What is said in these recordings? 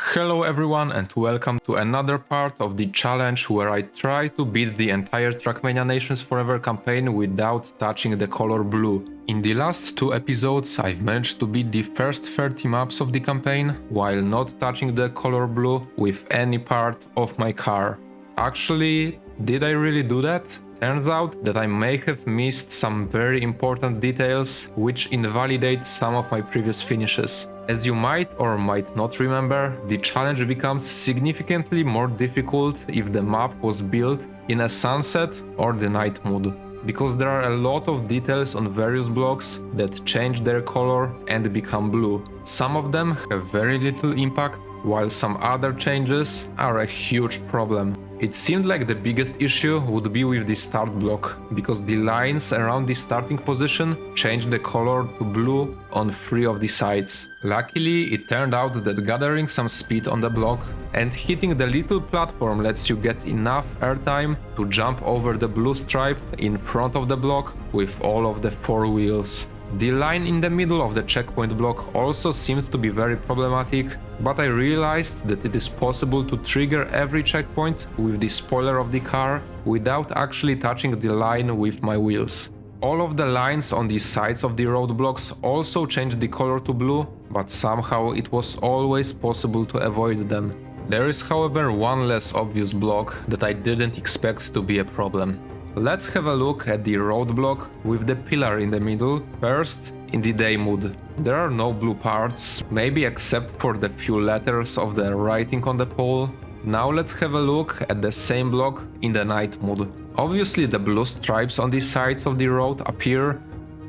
Hello everyone and welcome to another part of the challenge where I try to beat the entire Trackmania Nations Forever campaign without touching the color blue. In the last two episodes I've managed to beat the first 30 maps of the campaign while not touching the color blue with any part of my car. Actually, did I really do that? Turns out that I may have missed some very important details which invalidate some of my previous finishes. As you might or might not remember, the challenge becomes significantly more difficult if the map was built in a sunset or the night mode, because there are a lot of details on various blocks that change their color and become blue. Some of them have very little impact, while some other changes are a huge problem. It seemed like the biggest issue would be with the start block, because the lines around the starting position change the color to blue on 3 of the sides. Luckily, it turned out that gathering some speed on the block and hitting the little platform lets you get enough airtime to jump over the blue stripe in front of the block with all of the 4 wheels. The line in the middle of the checkpoint block also seemed to be very problematic, but I realized that it is possible to trigger every checkpoint with the spoiler of the car without actually touching the line with my wheels. All of the lines on the sides of the roadblocks also changed the color to blue, but somehow it was always possible to avoid them. There is, however, one less obvious block that I didn't expect to be a problem. Let's have a look at the roadblock with the pillar in the middle. First, in the day mode. There are no blue parts, maybe except for the few letters of the writing on the pole. Now let's have a look at the same block in the night mode. Obviously the blue stripes on the sides of the road appear,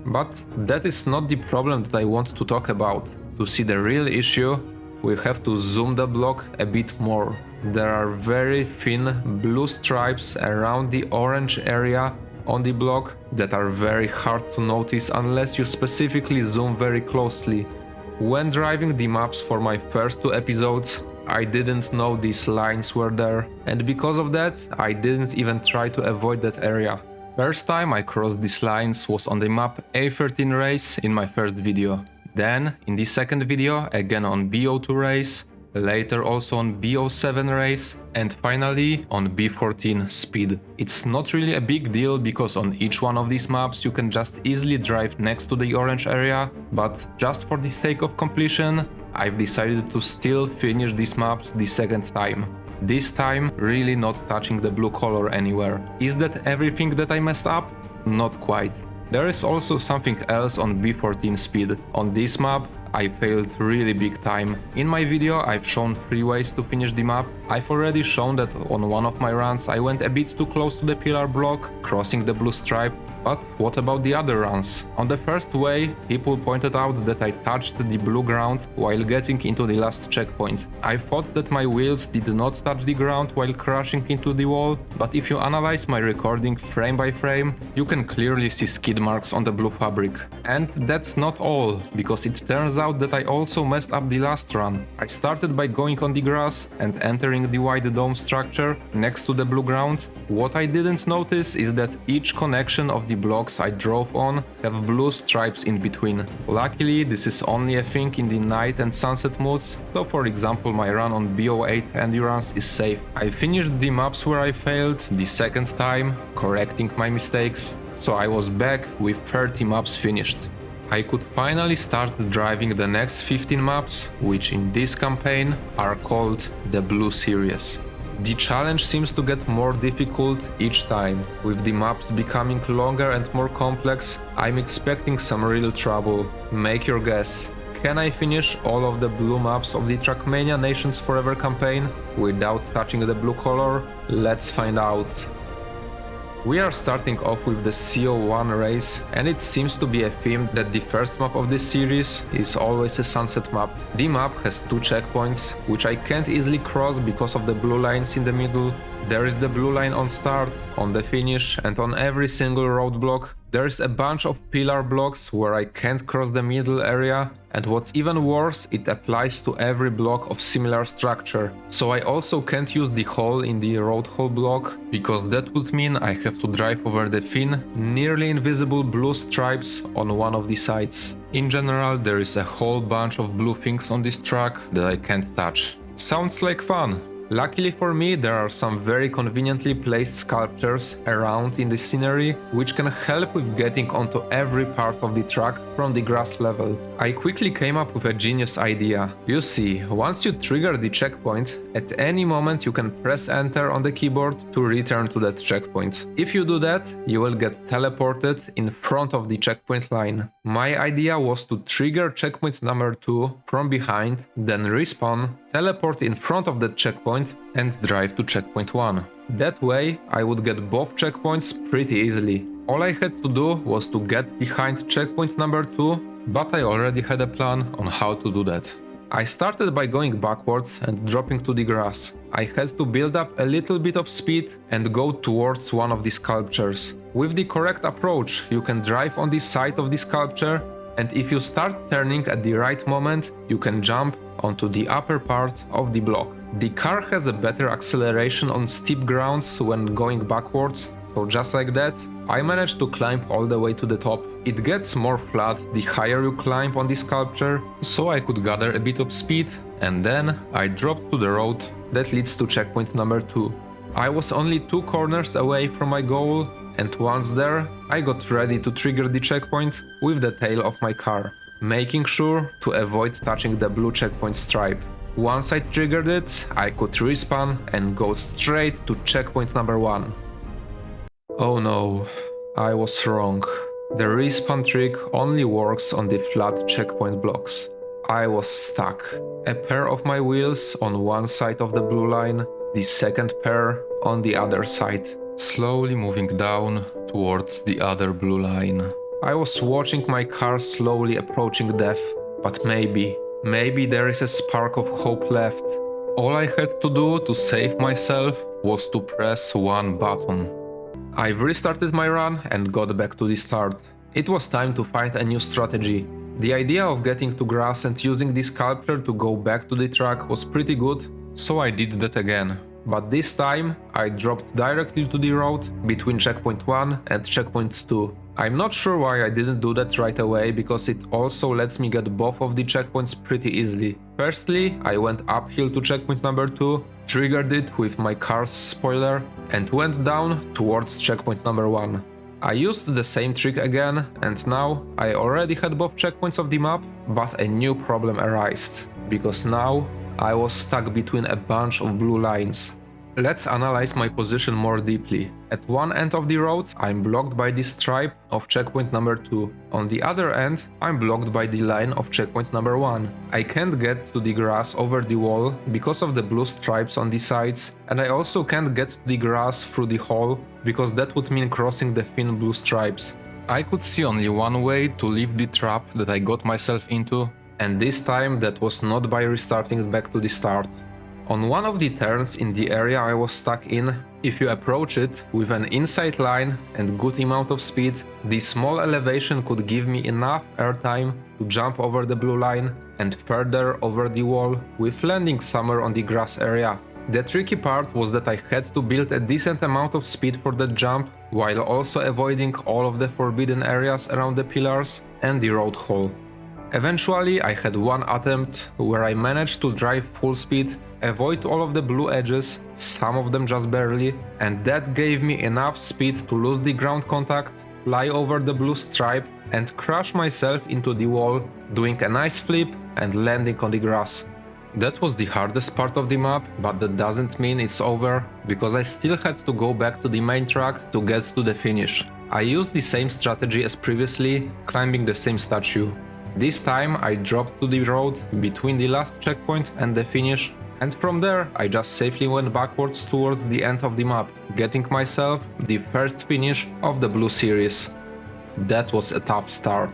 but that is not the problem that I want to talk about. To see the real issue, we have to zoom the block a bit more. There are very thin blue stripes around the orange area on the block that are very hard to notice unless you specifically zoom very closely. When driving the maps for my first 2 episodes, I didn't know these lines were there, and because of that, I didn't even try to avoid that area. First time I crossed these lines was on the map A13 Race in my first video. Then, in the second video, again on CO2 Race, later also on CO7 Race, and finally on B14 Speed. It's not really a big deal because on each one of these maps you can just easily drive next to the orange area, but just for the sake of completion, I've decided to still finish these maps the second time. This time really not touching the blue color anywhere. Is that everything that I messed up? Not quite. There is also something else on B14 Speed. On this map, I failed really big time. In my video I've shown 3 ways to finish the map. I've already shown that on one of my runs I went a bit too close to the pillar block, crossing the blue stripe. But what about the other runs? On the first way, people pointed out that I touched the blue ground while getting into the last checkpoint. I thought that my wheels did not touch the ground while crashing into the wall, but if you analyze my recording frame by frame, you can clearly see skid marks on the blue fabric. And that's not all, because it turns out that I also messed up the last run. I started by going on the grass and entering the wide dome structure next to the blue ground. What I didn't notice is that each connection of the blocks I drove on have blue stripes in between. Luckily, this is only a thing in the night and sunset modes, so for example my run on CO8 Endurance is safe. I finished the maps where I failed the second time, correcting my mistakes, so I was back with 30 maps finished. I could finally start driving the next 15 maps, which in this campaign are called the Blue Series. The challenge seems to get more difficult each time. With the maps becoming longer and more complex, I'm expecting some real trouble. Make your guess. Can I finish all of the blue maps of the Trackmania Nations Forever campaign without touching the blue color? Let's find out. We are starting off with the CO1 Race, and it seems to be a theme that the first map of this series is always a sunset map. The map has 2 checkpoints, which I can't easily cross because of the blue lines in the middle. There is the blue line on start, on the finish, and on every single roadblock. There's a bunch of pillar blocks where I can't cross the middle area, and what's even worse, it applies to every block of similar structure. So I also can't use the hole in the road hole block, because that would mean I have to drive over the thin, nearly invisible blue stripes on one of the sides. In general, there is a whole bunch of blue things on this track that I can't touch. Sounds like fun. Luckily for me, there are some very conveniently placed sculptures around in the scenery, which can help with getting onto every part of the track from the grass level. I quickly came up with a genius idea. You see, once you trigger the checkpoint, at any moment you can press enter on the keyboard to return to that checkpoint. If you do that, you will get teleported in front of the checkpoint line. My idea was to trigger checkpoint number 2 from behind, then respawn, teleport in front of that checkpoint and drive to checkpoint 1. That way I would get both checkpoints pretty easily. All I had to do was to get behind checkpoint number 2, but I already had a plan on how to do that. I started by going backwards and dropping to the grass. I had to build up a little bit of speed and go towards one of the sculptures. With the correct approach, you can drive on the side of the sculpture, and if you start turning at the right moment, you can jump onto the upper part of the block. The car has a better acceleration on steep grounds when going backwards, so just like that, I managed to climb all the way to the top. It gets more flat the higher you climb on the sculpture, so I could gather a bit of speed, and then I dropped to the road that leads to checkpoint number 2. I was only 2 corners away from my goal, and once there, I got ready to trigger the checkpoint with the tail of my car, making sure to avoid touching the blue checkpoint stripe. Once I triggered it, I could respawn and go straight to checkpoint number 1. Oh no, I was wrong. The respawn trick only works on the flat checkpoint blocks. I was stuck. A pair of my wheels on one side of the blue line, the second pair on the other side, slowly moving down towards the other blue line. I was watching my car slowly approaching death, but maybe there is a spark of hope left. All I had to do to save myself was to press one button. I've restarted my run and got back to the start. It was time to find a new strategy. The idea of getting to grass and using the sculpture to go back to the track was pretty good, so I did that again. But this time, I dropped directly to the road between checkpoint 1 and checkpoint 2. I'm not sure why I didn't do that right away, because it also lets me get both of the checkpoints pretty easily. Firstly, I went uphill to checkpoint number 2, triggered it with my car's spoiler, and went down towards checkpoint number 1. I used the same trick again, and now I already had both checkpoints of the map, but a new problem arose, because now I was stuck between a bunch of blue lines. Let's analyze my position more deeply. At one end of the road, I'm blocked by the stripe of checkpoint number 2. On the other end, I'm blocked by the line of checkpoint number 1. I can't get to the grass over the wall because of the blue stripes on the sides, and I also can't get to the grass through the hole because that would mean crossing the thin blue stripes. I could see only one way to leave the trap that I got myself into, and this time that was not by restarting back to the start. On one of the turns in the area I was stuck in, if you approach it with an inside line and good amount of speed, the small elevation could give me enough airtime to jump over the blue line and further over the wall with landing somewhere on the grass area. The tricky part was that I had to build a decent amount of speed for that jump, while also avoiding all of the forbidden areas around the pillars and the road hole. Eventually I had one attempt where I managed to drive full speed, avoid all of the blue edges, some of them just barely, and that gave me enough speed to lose the ground contact, fly over the blue stripe and crash myself into the wall, doing a nice flip and landing on the grass. That was the hardest part of the map, but that doesn't mean it's over, because I still had to go back to the main track to get to the finish. I used the same strategy as previously, climbing the same statue. This time I dropped to the road between the last checkpoint and the finish, and from there I just safely went backwards towards the end of the map, getting myself the first finish of the blue series. That was a tough start.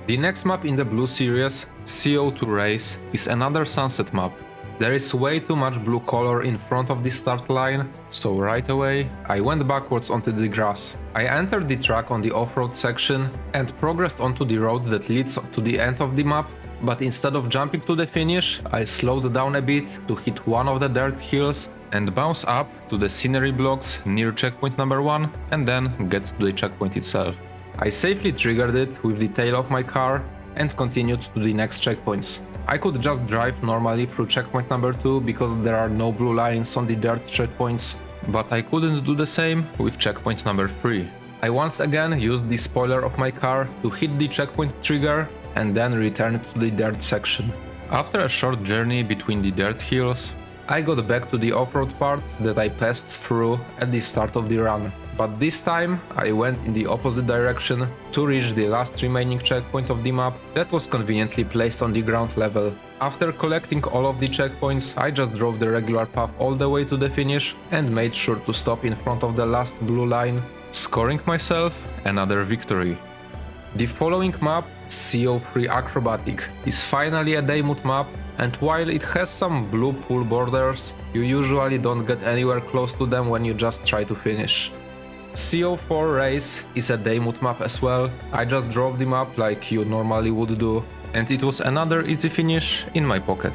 The next map in the blue series, CO2 Race, is another sunset map. There is way too much blue color in front of the start line, so right away I went backwards onto the grass. I entered the track on the off-road section and progressed onto the road that leads to the end of the map, but instead of jumping to the finish, I slowed down a bit to hit one of the dirt hills and bounce up to the scenery blocks near checkpoint number 1 and then get to the checkpoint itself. I safely triggered it with the tail of my car and continued to the next checkpoints. I could just drive normally through checkpoint number 2 because there are no blue lines on the dirt checkpoints, but I couldn't do the same with checkpoint number 3. I once again used the spoiler of my car to hit the checkpoint trigger and then returned to the dirt section. After a short journey between the dirt hills, I got back to the off-road part that I passed through at the start of the run. But this time I went in the opposite direction to reach the last remaining checkpoint of the map that was conveniently placed on the ground level. After collecting all of the checkpoints, I just drove the regular path all the way to the finish and made sure to stop in front of the last blue line, scoring myself another victory. The following map, CO3 Acrobatic, is finally a day mode map, and while it has some blue pool borders, you usually don't get anywhere close to them when you just try to finish. CO4 Race is a day mode map as well. I just drove the map like you normally would do, and it was another easy finish in my pocket.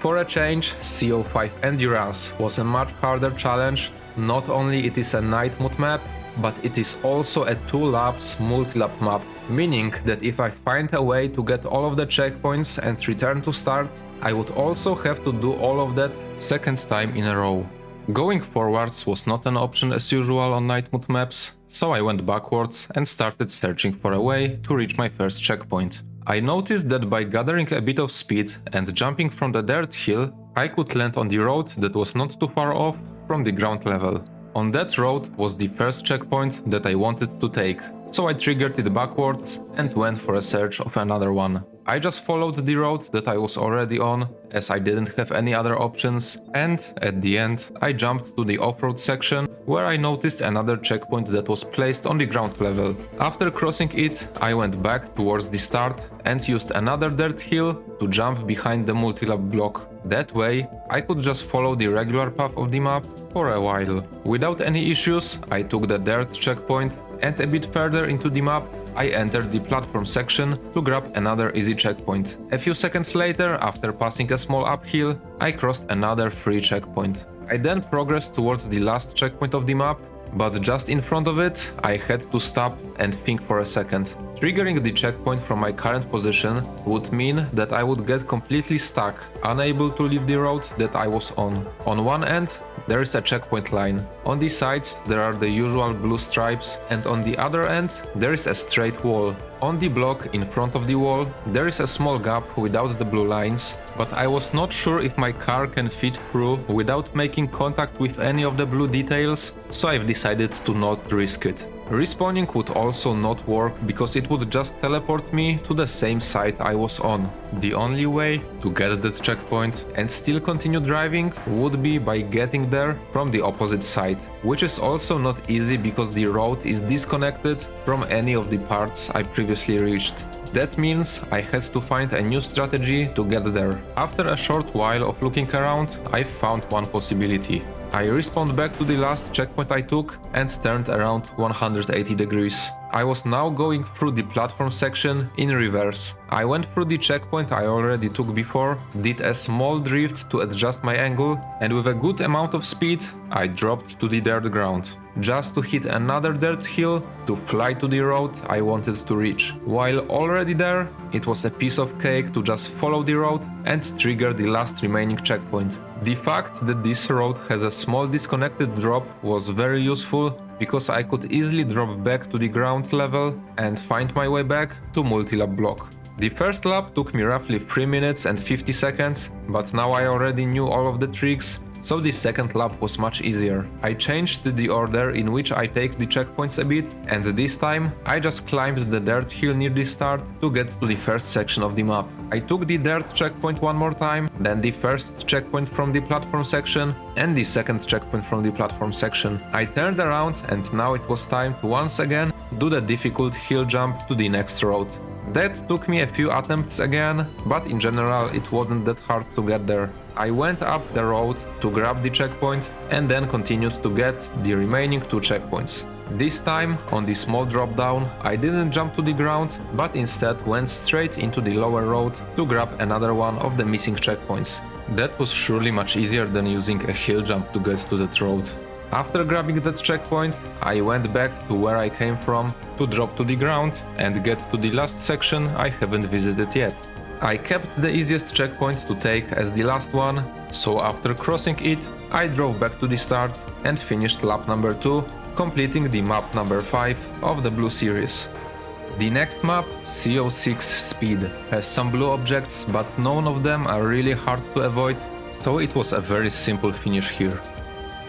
For a change, CO5 Endurance was a much harder challenge. Not only it is a night mode map, but it is also a 2 laps multi-lap map, meaning that if I find a way to get all of the checkpoints and return to start, I would also have to do all of that second time in a row. Going forwards was not an option as usual on night mode maps, so I went backwards and started searching for a way to reach my first checkpoint. I noticed that by gathering a bit of speed and jumping from the dirt hill, I could land on the road that was not too far off from the ground level. On that road was the first checkpoint that I wanted to take, so I triggered it backwards and went for a search of another one. I just followed the road that I was already on, as I didn't have any other options, and at the end I jumped to the off-road section where I noticed another checkpoint that was placed on the ground level. After crossing it, I went back towards the start and used another dirt hill to jump behind the multi-lap block. That way, I could just follow the regular path of the map for a while. Without any issues, I took the dirt checkpoint, and a bit further into the map, I entered the platform section to grab another easy checkpoint. A few seconds later, after passing a small uphill, I crossed another free checkpoint. I then progressed towards the last checkpoint of the map, but just in front of it, I had to stop and think for a second. Triggering the checkpoint from my current position would mean that I would get completely stuck, unable to leave the road that I was on. On one end, there is a checkpoint line. On the sides, there are the usual blue stripes, and on the other end, there is a straight wall. On the block in front of the wall, there is a small gap without the blue lines, but I was not sure if my car can fit through without making contact with any of the blue details, so I've decided to not risk it. Respawning would also not work because it would just teleport me to the same side I was on. The only way to get that checkpoint and still continue driving would be by getting there from the opposite side, which is also not easy because the road is disconnected from any of the parts I previously reached. That means I had to find a new strategy to get there. After a short while of looking around, I found one possibility. I respawned back to the last checkpoint I took and turned around 180 degrees. I was now going through the platform section in reverse. I went through the checkpoint I already took before, did a small drift to adjust my angle, and with a good amount of speed, I dropped to the dirt ground, just to hit another dirt hill to fly to the road I wanted to reach. While already there, it was a piece of cake to just follow the road and trigger the last remaining checkpoint. The fact that this road has a small disconnected drop was very useful because I could easily drop back to the ground level and find my way back to multi-lap block. The first lap took me roughly 3 minutes and 50 seconds, but now I already knew all of the tricks, so the second lap was much easier. I changed the order in which I take the checkpoints a bit, and this time I just climbed the dirt hill near the start to get to the first section of the map. I took the dirt checkpoint one more time, then the first checkpoint from the platform section, and the second checkpoint from the platform section. I turned around and now it was time to once again do the difficult hill jump to the next road. That took me a few attempts again, but in general it wasn't that hard to get there. I went up the road to grab the checkpoint and then continued to get the remaining 2 checkpoints. This time, on the small drop down, I didn't jump to the ground, but instead went straight into the lower road to grab another one of the missing checkpoints. That was surely much easier than using a hill jump to get to that road. After grabbing that checkpoint, I went back to where I came from to drop to the ground and get to the last section I haven't visited yet. I kept the easiest checkpoint to take as the last one, so after crossing it, I drove back to the start and finished lap number 2, completing the map number 5 of the Blue series. The next map, CO6 Speed, has some blue objects, but none of them are really hard to avoid, so it was a very simple finish here.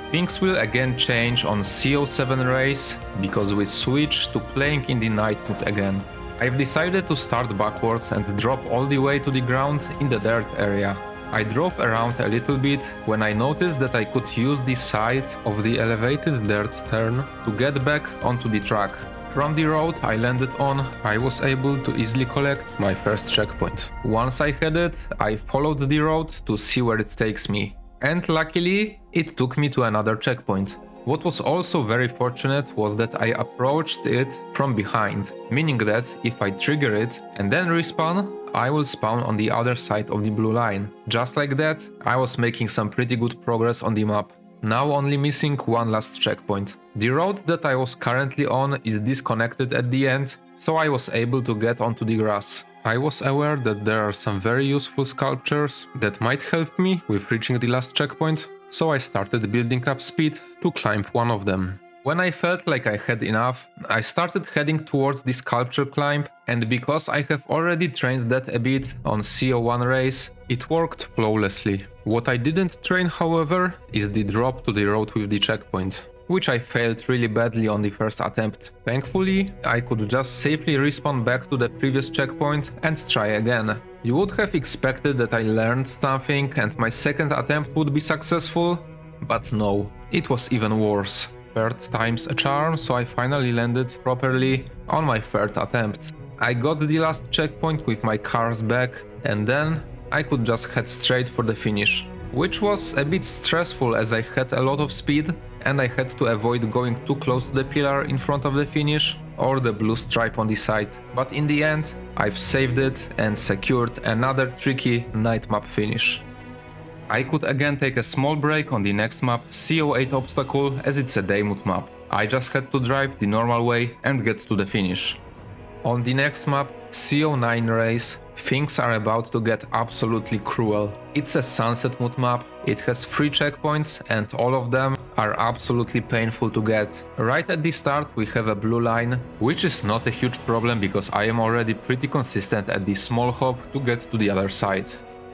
Things will again change on CO7 Race, because we switch to playing in the night mode again. I've decided to start backwards and drop all the way to the ground in the dirt area. I drove around a little bit when I noticed that I could use the side of the elevated dirt turn to get back onto the track. From the road I landed on, I was able to easily collect my first checkpoint. Once I had it, I followed the road to see where it takes me. And luckily, it took me to another checkpoint. What was also very fortunate was that I approached it from behind, meaning that if I trigger it and then respawn, I will spawn on the other side of the blue line. Just like that, I was making some pretty good progress on the map. Now only missing one last checkpoint. The road that I was currently on is disconnected at the end, so I was able to get onto the grass. I was aware that there are some very useful sculptures that might help me with reaching the last checkpoint, so I started building up speed to climb one of them. When I felt like I had enough, I started heading towards the sculpture climb, and because I have already trained that a bit on CO1 Race, it worked flawlessly. What I didn't train, however, is the drop to the road with the checkpoint, which I failed really badly on the first attempt. Thankfully, I could just safely respawn back to the previous checkpoint and try again. You would have expected that I learned something and my second attempt would be successful, but no, it was even worse. Third time's a charm, so I finally landed properly on my third attempt. I got the last checkpoint with my cars back, and then I could just head straight for the finish, which was a bit stressful as I had a lot of speed and I had to avoid going too close to the pillar in front of the finish or the blue stripe on the side. But in the end, I've saved it and secured another tricky night map finish. I could again take a small break on the next map, CO8 Obstacle, as it's a day mode map. I just had to drive the normal way and get to the finish. On the next map, CO9 Race, things are about to get absolutely cruel. It's a sunset mode map, it has 3 checkpoints and all of them are absolutely painful to get. Right at the start we have a blue line, which is not a huge problem because I am already pretty consistent at the small hop to get to the other side.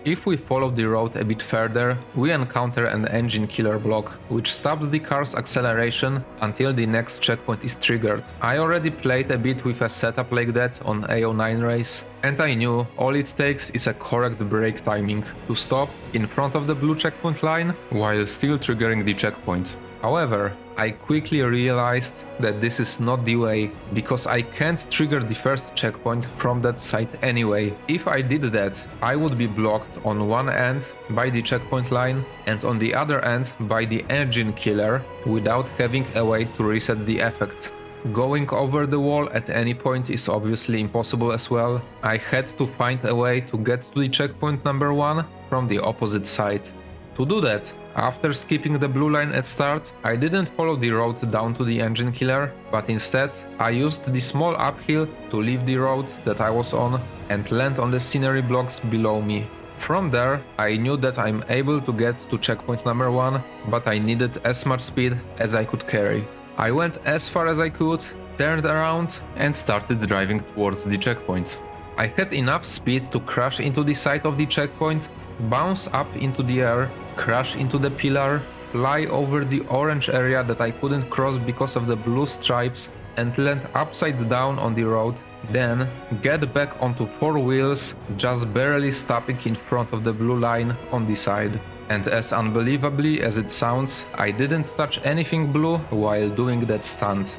If we follow the road a bit further, we encounter an engine killer block, which stops the car's acceleration until the next checkpoint is triggered. I already played a bit with a setup like that on CO9 Race, and I knew all it takes is a correct brake timing to stop in front of the blue checkpoint line while still triggering the checkpoint. However, I quickly realized that this is not the way, because I can't trigger the first checkpoint from that side anyway. If I did that, I would be blocked on one end by the checkpoint line and on the other end by the engine killer without having a way to reset the effect. Going over the wall at any point is obviously impossible as well. I had to find a way to get to the checkpoint number 1 from the opposite side. To do that, after skipping the blue line at start, I didn't follow the road down to the engine killer, but instead I used the small uphill to leave the road that I was on and land on the scenery blocks below me. From there, I knew that I'm able to get to checkpoint number 1, but I needed as much speed as I could carry. I went as far as I could, turned around and started driving towards the checkpoint. I had enough speed to crash into the side of the checkpoint, bounce up into the air, crash into the pillar, fly over the orange area that I couldn't cross because of the blue stripes and land upside down on the road, then get back onto 4 wheels, just barely stopping in front of the blue line on the side. And as unbelievably as it sounds, I didn't touch anything blue while doing that stunt.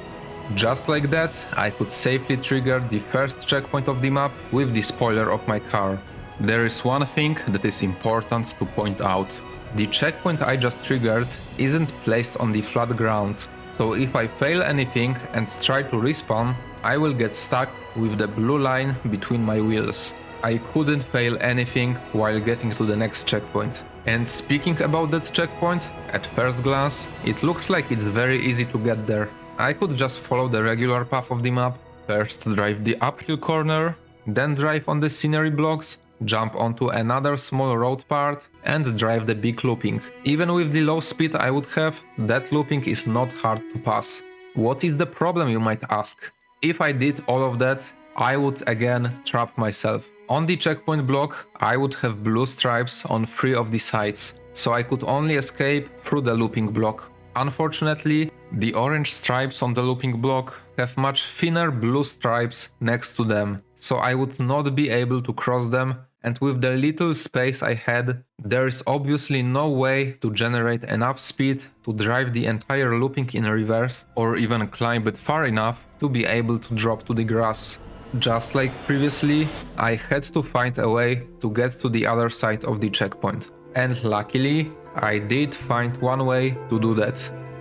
Just like that, I could safely trigger the first checkpoint of the map with the spoiler of my car. There is one thing that is important to point out. The checkpoint I just triggered isn't placed on the flat ground, so if I fail anything and try to respawn, I will get stuck with the blue line between my wheels. I couldn't fail anything while getting to the next checkpoint. And speaking about that checkpoint, at first glance, it looks like it's very easy to get there. I could just follow the regular path of the map, first drive the uphill corner, then drive on the scenery blocks, jump onto another small road part and drive the big looping. Even with the low speed I would have, that looping is not hard to pass. What is the problem, you might ask? If I did all of that, I would again trap myself. On the checkpoint block, I would have blue stripes on 3 of the sides, so I could only escape through the looping block. Unfortunately, the orange stripes on the looping block have much thinner blue stripes next to them, so I would not be able to cross them, and with the little space I had, there is obviously no way to generate enough speed to drive the entire looping in reverse or even climb it far enough to be able to drop to the grass. Just like previously, I had to find a way to get to the other side of the checkpoint. And luckily, I did find one way to do that.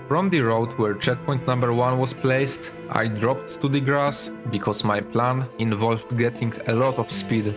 From the road where checkpoint number 1 was placed, I dropped to the grass because my plan involved getting a lot of speed.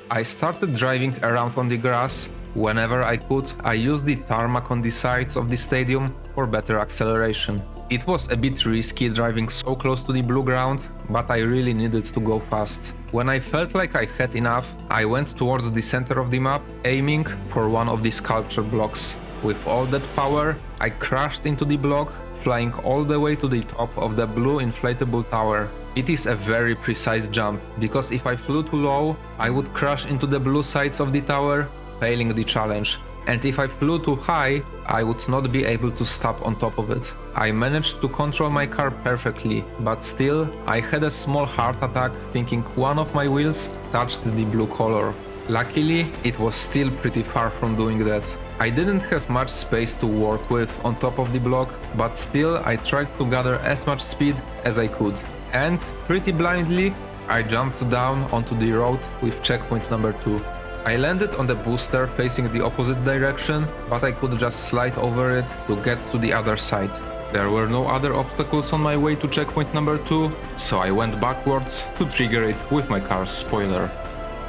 I started driving around on the grass. Whenever I could, I used the tarmac on the sides of the stadium for better acceleration. It was a bit risky driving so close to the blue ground, but I really needed to go fast. When I felt like I had enough, I went towards the center of the map, aiming for one of the sculpture blocks. With all that power, I crashed into the block, flying all the way to the top of the blue inflatable tower. It is a very precise jump, because if I flew too low, I would crash into the blue sides of the tower, failing the challenge. And if I flew too high, I would not be able to stop on top of it. I managed to control my car perfectly, but still, I had a small heart attack thinking one of my wheels touched the blue color. Luckily, it was still pretty far from doing that. I didn't have much space to work with on top of the block, but still I tried to gather as much speed as I could. And, pretty blindly, I jumped down onto the road with checkpoint number 2. I landed on the booster facing the opposite direction, but I could just slide over it to get to the other side. There were no other obstacles on my way to checkpoint number 2, so I went backwards to trigger it with my car's spoiler.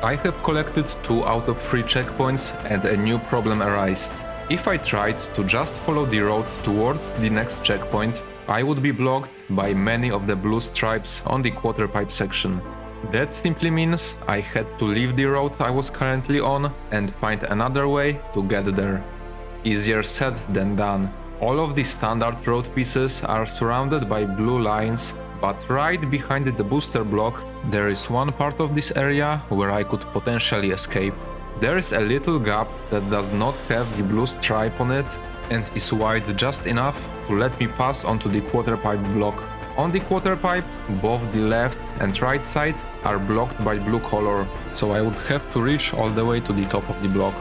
I have collected 2 out of 3 checkpoints and a new problem arose. If I tried to just follow the road towards the next checkpoint, I would be blocked by many of the blue stripes on the quarter pipe section. That simply means I had to leave the road I was currently on and find another way to get there. Easier said than done. All of the standard road pieces are surrounded by blue lines, but right behind the booster block there is one part of this area where I could potentially escape. There is a little gap that does not have the blue stripe on it and is wide just enough to let me pass onto the quarter pipe block. On the quarter pipe, both the left and right side are blocked by blue color, so I would have to reach all the way to the top of the block.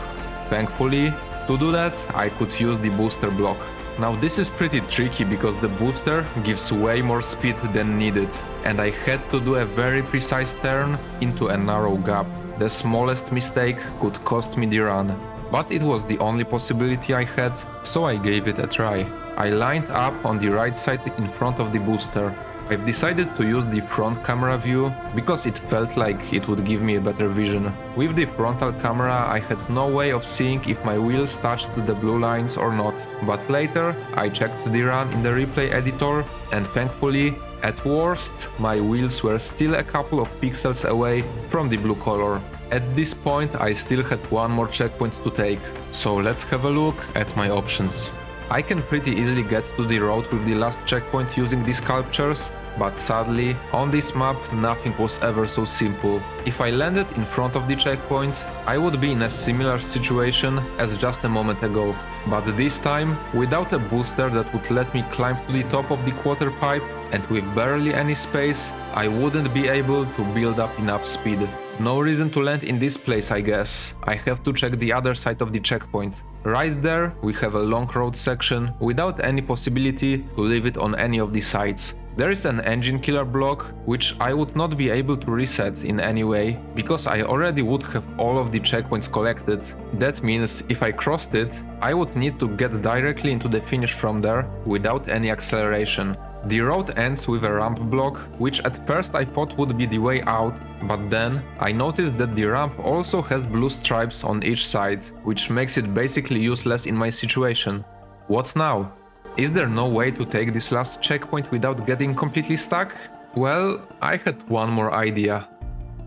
Thankfully, to do that, I could use the booster block. Now this is pretty tricky because the booster gives way more speed than needed, and I had to do a very precise turn into a narrow gap. The smallest mistake could cost me the run, but it was the only possibility I had, so I gave it a try. I lined up on the right side in front of the booster. I've decided to use the front camera view because it felt like it would give me a better vision. With the frontal camera I had no way of seeing if my wheels touched the blue lines or not, but later I checked the run in the replay editor and thankfully, at worst, my wheels were still a couple of pixels away from the blue color. At this point I still had one more checkpoint to take, so let's have a look at my options. I can pretty easily get to the road with the last checkpoint using these sculptures, but sadly, on this map nothing was ever so simple. If I landed in front of the checkpoint, I would be in a similar situation as just a moment ago, but this time without a booster that would let me climb to the top of the quarter pipe, and with barely any space, I wouldn't be able to build up enough speed. No reason to land in this place, I guess. I have to check the other side of the checkpoint. Right there, we have a long road section without any possibility to leave it on any of the sides. There is an engine killer block, which I would not be able to reset in any way, because I already would have all of the checkpoints collected. That means if I crossed it, I would need to get directly into the finish from there without any acceleration. The road ends with a ramp block, which at first I thought would be the way out, but then I noticed that the ramp also has blue stripes on each side, which makes it basically useless in my situation. What now? Is there no way to take this last checkpoint without getting completely stuck? Well, I had one more idea.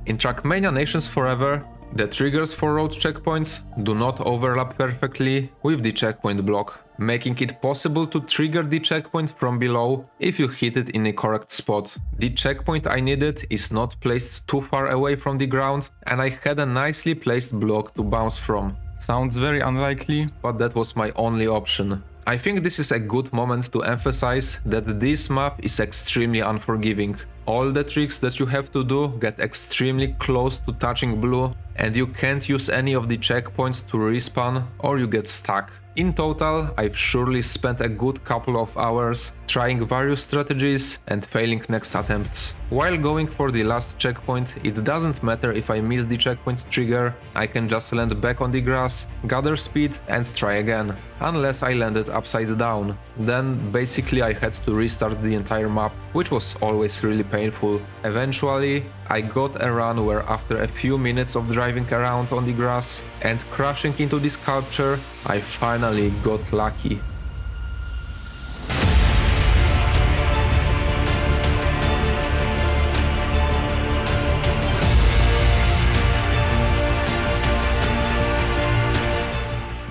In Trackmania Nations Forever, The triggers for road checkpoints do not overlap perfectly with the checkpoint block, making it possible to trigger the checkpoint from below if you hit it in a correct spot. The checkpoint I needed is not placed too far away from the ground, and I had a nicely placed block to bounce from. Sounds very unlikely, but that was my only option. I think this is a good moment to emphasize that this map is extremely unforgiving. All the tricks that you have to do get extremely close to touching blue, and you can't use any of the checkpoints to respawn or you get stuck. In total, I've surely spent a good couple of hours trying various strategies and failing next attempts. While going for the last checkpoint, it doesn't matter if I miss the checkpoint trigger, I can just land back on the grass, gather speed and try again. Unless I landed upside down. Then basically I had to restart the entire map, which was always really painful. Eventually, I got a run where after a few minutes of driving around on the grass and crashing into the sculpture, I finally got lucky.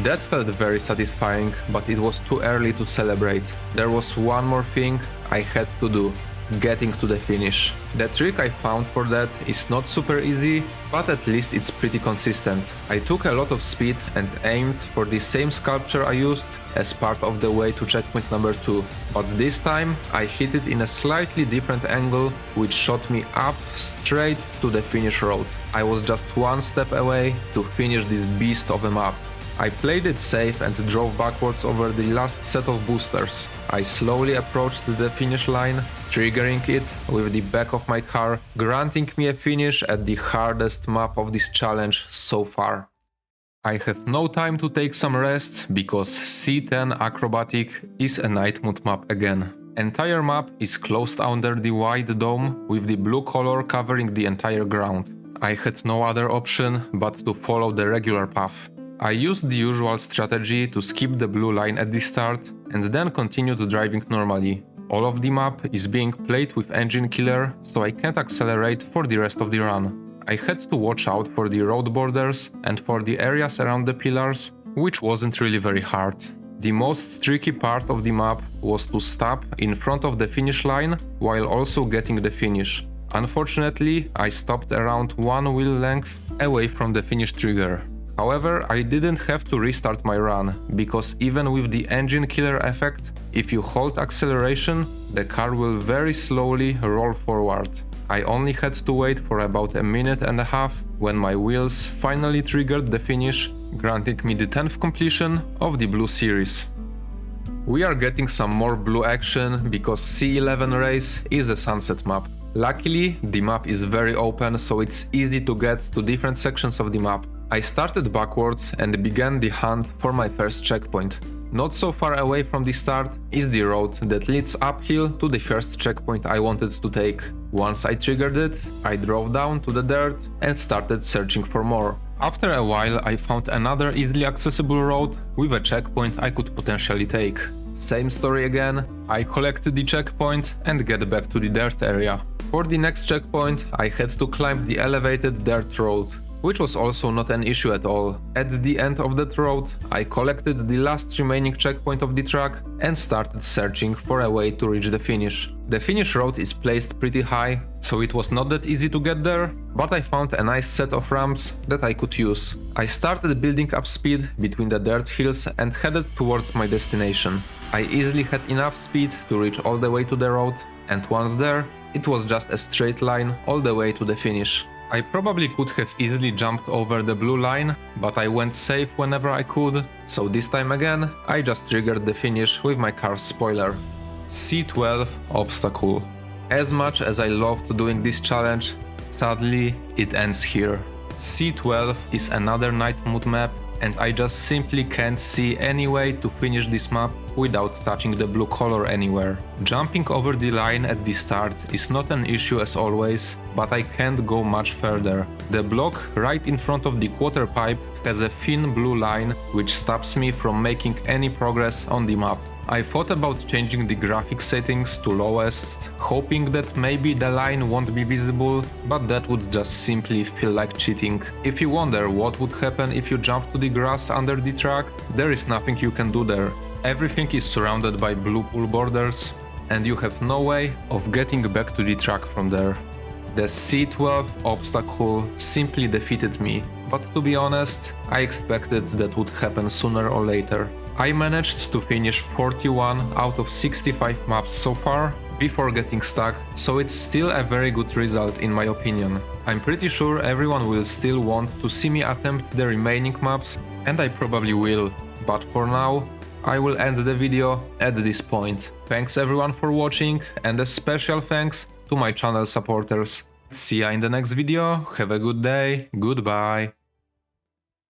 That felt very satisfying, but it was too early to celebrate. There was one more thing I had to do. Getting to the finish. The trick I found for that is not super easy, but at least it's pretty consistent. I took a lot of speed and aimed for the same sculpture I used as part of the way to checkpoint number 2, but this time I hit it in a slightly different angle, which shot me up straight to the finish road. I was just one step away to finish this beast of a map. I played it safe and drove backwards over the last set of boosters. I slowly approached the finish line, triggering it with the back of my car, granting me a finish at the hardest map of this challenge so far. I have no time to take some rest, because C10 Acrobatic is a night mode map again. Entire map is closed under the wide dome with the blue color covering the entire ground. I had no other option but to follow the regular path. I used the usual strategy to skip the blue line at the start and then continued driving normally. All of the map is being played with engine killer, so I can't accelerate for the rest of the run. I had to watch out for the road borders and for the areas around the pillars, which wasn't really very hard. The most tricky part of the map was to stop in front of the finish line while also getting the finish. Unfortunately, I stopped around one wheel length away from the finish trigger. However, I didn't have to restart my run, because even with the engine killer effect, if you hold acceleration, the car will very slowly roll forward. I only had to wait for about a minute and a half when my wheels finally triggered the finish, granting me the 10th completion of the blue series. We are getting some more blue action because C11 Race is a sunset map. Luckily, the map is very open, so it's easy to get to different sections of the map. I started backwards and began the hunt for my first checkpoint. Not so far away from the start is the road that leads uphill to the first checkpoint I wanted to take. Once I triggered it, I drove down to the dirt and started searching for more. After a while, I found another easily accessible road with a checkpoint I could potentially take. Same story again, I collected the checkpoint and get back to the dirt area. For the next checkpoint, I had to climb the elevated dirt road, which was also not an issue at all. At the end of that road, I collected the last remaining checkpoint of the track and started searching for a way to reach the finish. The finish road is placed pretty high, so it was not that easy to get there, but I found a nice set of ramps that I could use. I started building up speed between the dirt hills and headed towards my destination. I easily had enough speed to reach all the way to the road, and once there, it was just a straight line all the way to the finish. I probably could have easily jumped over the blue line, but I went safe whenever I could, so this time again, I just triggered the finish with my car's spoiler. C12 Obstacle. As much as I loved doing this challenge, sadly, it ends here. C12 is another night mode map, and I just simply can't see any way to finish this map without touching the blue color anywhere. Jumping over the line at the start is not an issue as always, but I can't go much further. The block right in front of the quarter pipe has a thin blue line which stops me from making any progress on the map. I thought about changing the graphics settings to lowest, hoping that maybe the line won't be visible, but that would just simply feel like cheating. If you wonder what would happen if you jump to the grass under the track, there is nothing you can do there. Everything is surrounded by blue pool borders, and you have no way of getting back to the track from there. The C12 obstacle simply defeated me, but to be honest, I expected that would happen sooner or later. I managed to finish 41 out of 65 maps so far before getting stuck, so it's still a very good result in my opinion. I'm pretty sure everyone will still want to see me attempt the remaining maps, and I probably will, but for now, I will end the video at this point. Thanks everyone for watching, and a special thanks to my channel supporters. See ya in the next video, have a good day, goodbye.